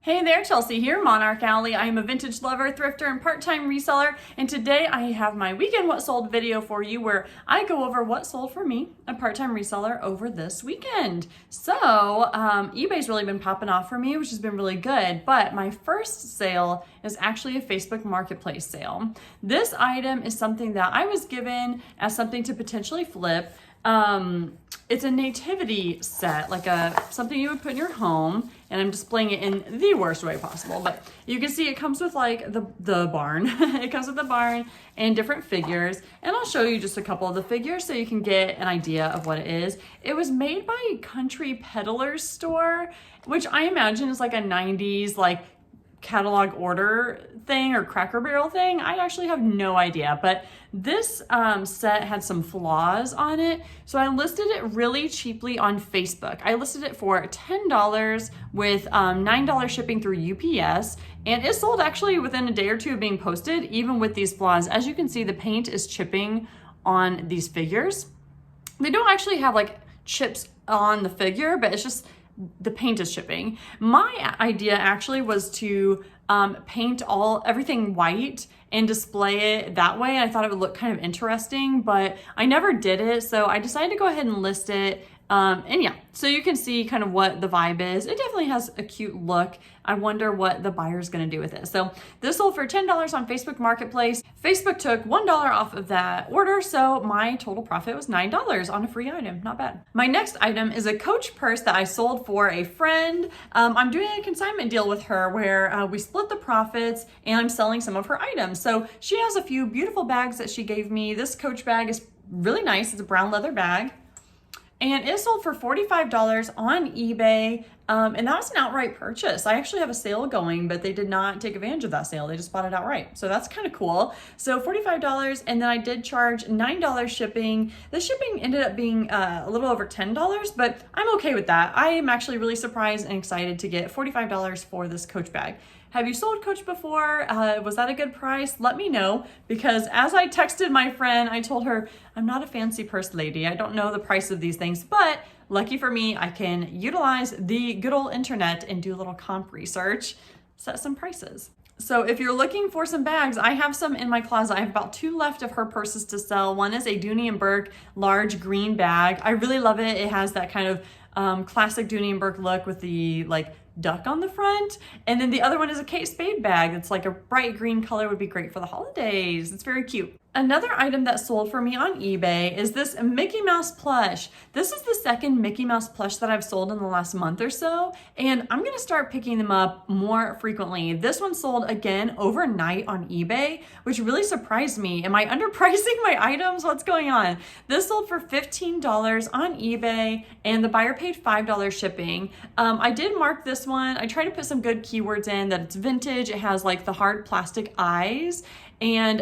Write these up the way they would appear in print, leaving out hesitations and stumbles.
Hey there, Chelsea here, MonarchAlley. I am a vintage lover, thrifter, and part-time reseller, and today I have my weekend what sold video for you where I go over what sold for me, a part-time reseller, over this weekend. So, eBay's really been popping off for me, which has been really good, but my first sale is actually a Facebook Marketplace sale. This item is something that I was given as something to potentially flip. It's a nativity set, like something you would put in your home, and I'm displaying it in the worst way possible, but you can see it comes with like the barn. It comes with the barn and different figures, and I'll show you just a couple of the figures so you can get an idea of what it is. It was made by a Country Peddlers store, which I imagine is like a 90s like catalog order thing or Cracker Barrel thing. I actually have no idea, but this set had some flaws on it, so I listed it really cheaply on Facebook. I listed it for $10 with $9 shipping through UPS, and it sold actually within a day or two of being posted, even with these flaws. As you can see, the paint is chipping on these figures. They don't actually have like chips on the figure, but it's just the paint is chipping. My idea actually was to paint everything white and display it that way. I thought it would look kind of interesting, but I never did it. So I decided to go ahead and list it. And yeah, so you can see kind of what the vibe is. It definitely has a cute look. I wonder what the buyer's gonna do with it. So this sold for $10 on Facebook Marketplace. Facebook took $1 off of that order, so my total profit was $9 on a free item. Not bad. My next item is a Coach purse that I sold for a friend. I'm doing a consignment deal with her where we split the profits and I'm selling some of her items. So she has a few beautiful bags that she gave me. This Coach bag is really nice. It's a brown leather bag. And it sold for $45 on eBay, and that was an outright purchase. I actually have a sale going, but they did not take advantage of that sale. They just bought it outright. So that's kind of cool. So $45, and then I did charge $9 shipping. The shipping ended up being a little over $10, but I'm okay with that. I am actually really surprised and excited to get $45 for this Coach bag. Have you sold Coach before? Was that a good price? Let me know, because as I texted my friend, I told her, I'm not a fancy purse lady. I don't know the price of these things, but lucky for me, I can utilize the good old internet and do a little comp research, set some prices. So if you're looking for some bags, I have some in my closet. I have about 2 left of her purses to sell. One is a Dooney & Bourke large green bag. I really love it. It has that kind of classic Dooney & Bourke look with the like duck on the front. And then the other one is a Kate Spade bag. It's like a bright green color, would be great for the holidays. It's very cute. Another item that sold for me on eBay is this Mickey Mouse plush. This is the second Mickey Mouse plush that I've sold in the last month or so, and I'm gonna start picking them up more frequently. This one sold again overnight on eBay, which really surprised me. Am I underpricing my items? What's going on? This sold for $15 on eBay, and the buyer paid $5 shipping. I did mark this one. I tried to put some good keywords in, that it's vintage. It has like the hard plastic eyes, and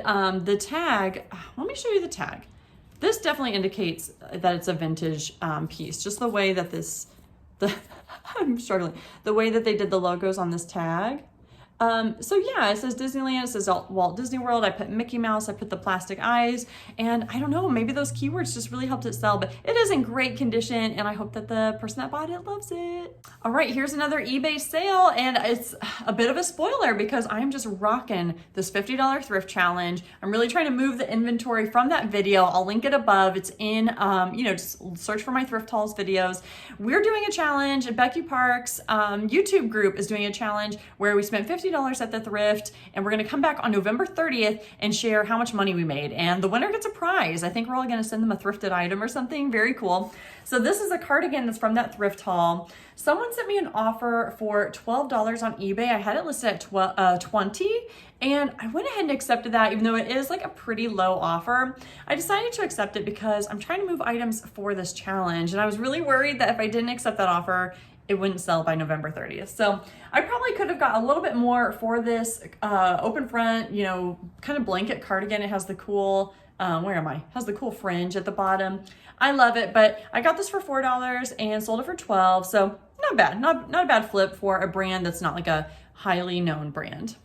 the tag, let me show you the tag. This definitely indicates that it's a vintage piece. Just the way that I'm struggling. The way that they did the logos on this tag. So yeah, it says Disneyland, it says Walt Disney World, I put Mickey Mouse, I put the plastic eyes, and I don't know, maybe those keywords just really helped it sell, but it is in great condition, and I hope that the person that bought it loves it. All right, here's another eBay sale, and it's a bit of a spoiler because I'm just rocking this $50 thrift challenge. I'm really trying to move the inventory from that video. I'll link it above. It's in, just search for my thrift hauls videos. We're doing a challenge, and Becky Park's YouTube group is doing a challenge where we spent $50 at the thrift, and we're going to come back on November 30th and share how much money we made, and the winner gets a prize. I think we're all going to send them a thrifted item or something very cool. So this is a cardigan that's from that thrift haul. Someone sent me an offer for $12 on eBay. I had it listed at $20, and I went ahead and accepted that, even though it is like a pretty low offer. I decided to accept it because I'm trying to move items for this challenge, and I was really worried that if I didn't accept that offer, it wouldn't sell by November 30th. So I probably could have got a little bit more for this open front, kind of blanket cardigan. It has the cool, has the cool fringe at the bottom. I love it, but I got this for $4 and sold it for $12. So not bad, not a bad flip for a brand that's not like a highly known brand.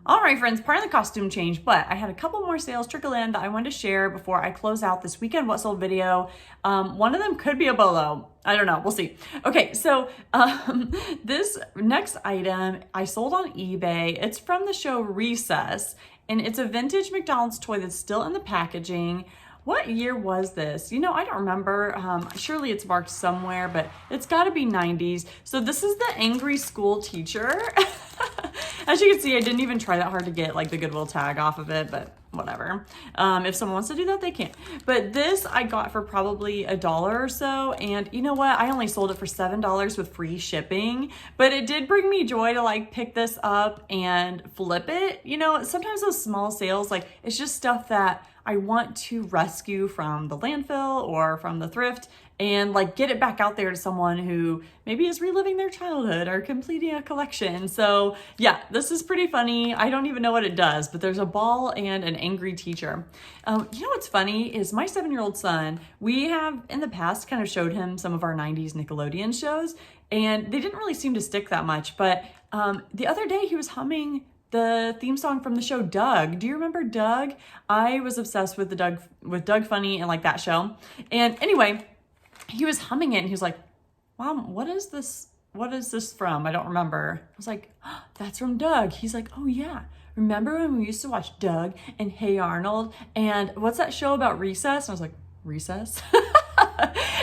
All right, friends, part of the costume change, but I had a couple more sales trickle in that I wanted to share before I close out this weekend what sold video. One of them could be a bolo. I don't know. We'll see. Okay, so this next item I sold on eBay. It's from the show Recess, and it's a vintage McDonald's toy that's still in the packaging. What year was this? You know, I don't remember. Surely it's marked somewhere, but it's got to be 90s. So this is the angry school teacher. As you can see, I didn't even try that hard to get like the Goodwill tag off of it, but whatever. If someone wants to do that, they can. But this I got for probably $1 or so. And you know what? I only sold it for $7 with free shipping, but it did bring me joy to like pick this up and flip it. You know, sometimes those small sales, like it's just stuff that I want to rescue from the landfill or from the thrift and like get it back out there to someone who maybe is reliving their childhood or completing a collection. So yeah, this is pretty funny. I don't even know what it does, but there's a ball and an angry teacher. You know what's funny is my 7-year-old son, we have in the past kind of showed him some of our 90s Nickelodeon shows, and they didn't really seem to stick that much. But the other day he was humming the theme song from the show Doug. Do you remember Doug? I was obsessed with Doug Funny and like that show. And anyway, he was humming it and he was like, Mom, what is this? What is this from? I don't remember. I was like, oh, that's from Doug. He's like, oh yeah. Remember when we used to watch Doug and Hey Arnold? And what's that show about recess? And I was like, recess?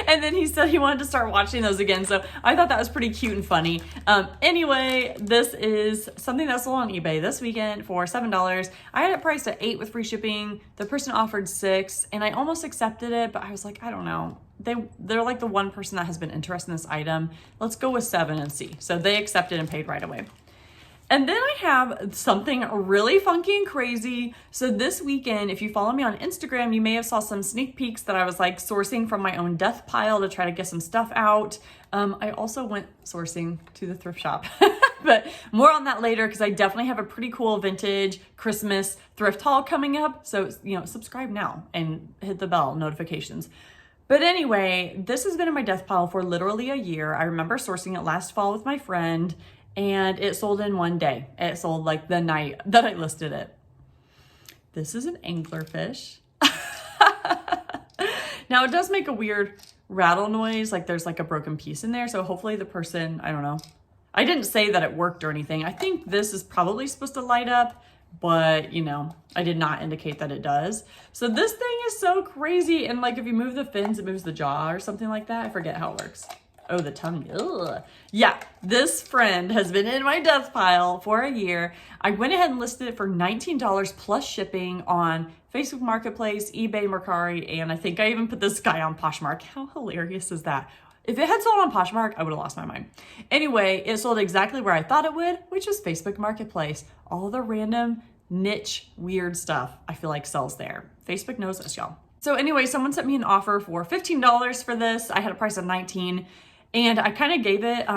And then he said he wanted to start watching those again. So I thought that was pretty cute and funny. Anyway, this is something that sold on eBay this weekend for $7. I had it priced at $8 with free shipping. The person offered $6 and I almost accepted it, but I was like, I don't know. They're like the one person that has been interested in this item. Let's go with $7 and see. So they accepted and paid right away. And then I have something really funky and crazy. So this weekend, if you follow me on Instagram, you may have saw some sneak peeks that I was like sourcing from my own death pile to try to get some stuff out. I also went sourcing to the thrift shop, but more on that later because I definitely have a pretty cool vintage Christmas thrift haul coming up. So, you know, subscribe now and hit the bell notifications. But anyway, this has been in my death pile for literally a year. I remember sourcing it last fall with my friend, and it sold in one day. It sold like the night that I listed it. This is an anglerfish. Now it does make a weird rattle noise, like there's like a broken piece in there. So hopefully the person, I don't know. I didn't say that it worked or anything. I think this is probably supposed to light up, but you know, I did not indicate that it does. So this thing is so crazy. And like if you move the fins, it moves the jaw or something like that. I forget how it works. Oh, the tongue. Ugh. Yeah, this friend has been in my death pile for a year. I went ahead and listed it for $19 plus shipping on Facebook Marketplace, eBay, Mercari, and I think I even put this guy on Poshmark. How hilarious is that? If it had sold on Poshmark, I would have lost my mind. Anyway, it sold exactly where I thought it would, which was Facebook Marketplace. All the random niche weird stuff I feel like sells there. Facebook knows us, y'all. So anyway, someone sent me an offer for $15 for this. I had a price of $19. And I kind of gave it,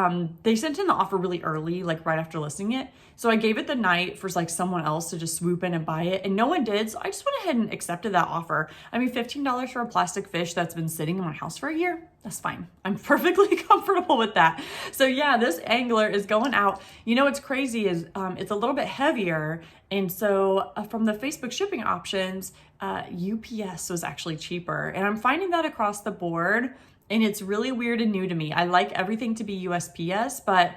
they sent in the offer really early, like right after listing it. So I gave it the night for like someone else to just swoop in and buy it, and no one did. So I just went ahead and accepted that offer. I mean, $15 for a plastic fish that's been sitting in my house for a year, that's fine. I'm perfectly comfortable with that. So yeah, this angler is going out. You know, what's crazy is it's a little bit heavier. And so from the Facebook shipping options, UPS was actually cheaper. And I'm finding that across the board. And it's really weird and new to me. I like everything to be USPS, but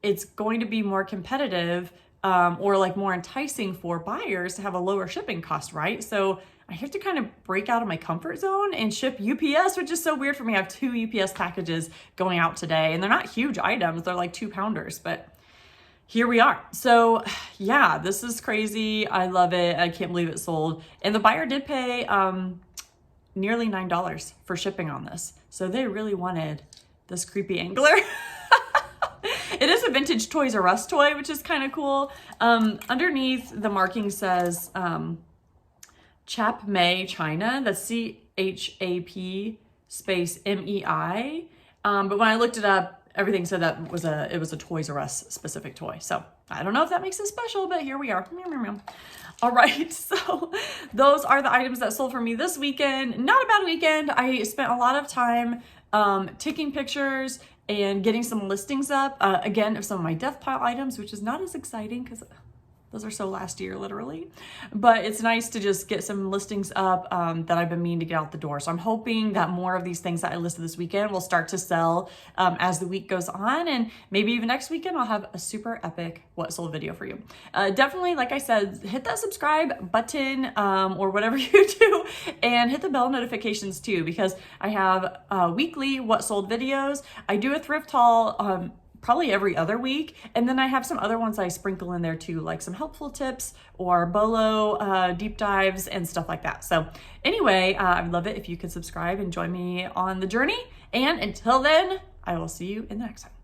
it's going to be more competitive or like more enticing for buyers to have a lower shipping cost, right? So I have to kind of break out of my comfort zone and ship UPS, which is so weird for me. I have 2 UPS packages going out today, and they're not huge items. They're like 2-pounders, but here we are. So yeah, this is crazy. I love it. I can't believe it sold. And the buyer did pay nearly $9 for shipping on this. So they really wanted this creepy angler. It is a vintage Toys R Us toy, which is kind of cool. Underneath the marking says Chap May China. That's CHAP space MEI. But when I looked it up, everything said that it was a Toys R Us specific toy. So I don't know if that makes it special, but here we are. All right, so those are the items that sold for me this weekend. Not a bad weekend. I spent a lot of time taking pictures and getting some listings up, again, of some of my death pile items, which is not as exciting because Those are so last year, literally. But it's nice to just get some listings up that I've been meaning to get out the door. So I'm hoping that more of these things that I listed this weekend will start to sell as the week goes on. And maybe even next weekend, I'll have a super epic what sold video for you. Definitely, like I said, hit that subscribe button or whatever you do, and hit the bell notifications too, because I have weekly what sold videos. I do a thrift haul probably every other week. And then I have some other ones I sprinkle in there too, like some helpful tips or Bolo deep dives and stuff like that. So anyway, I'd love it if you could subscribe and join me on the journey. And until then, I will see you in the next time.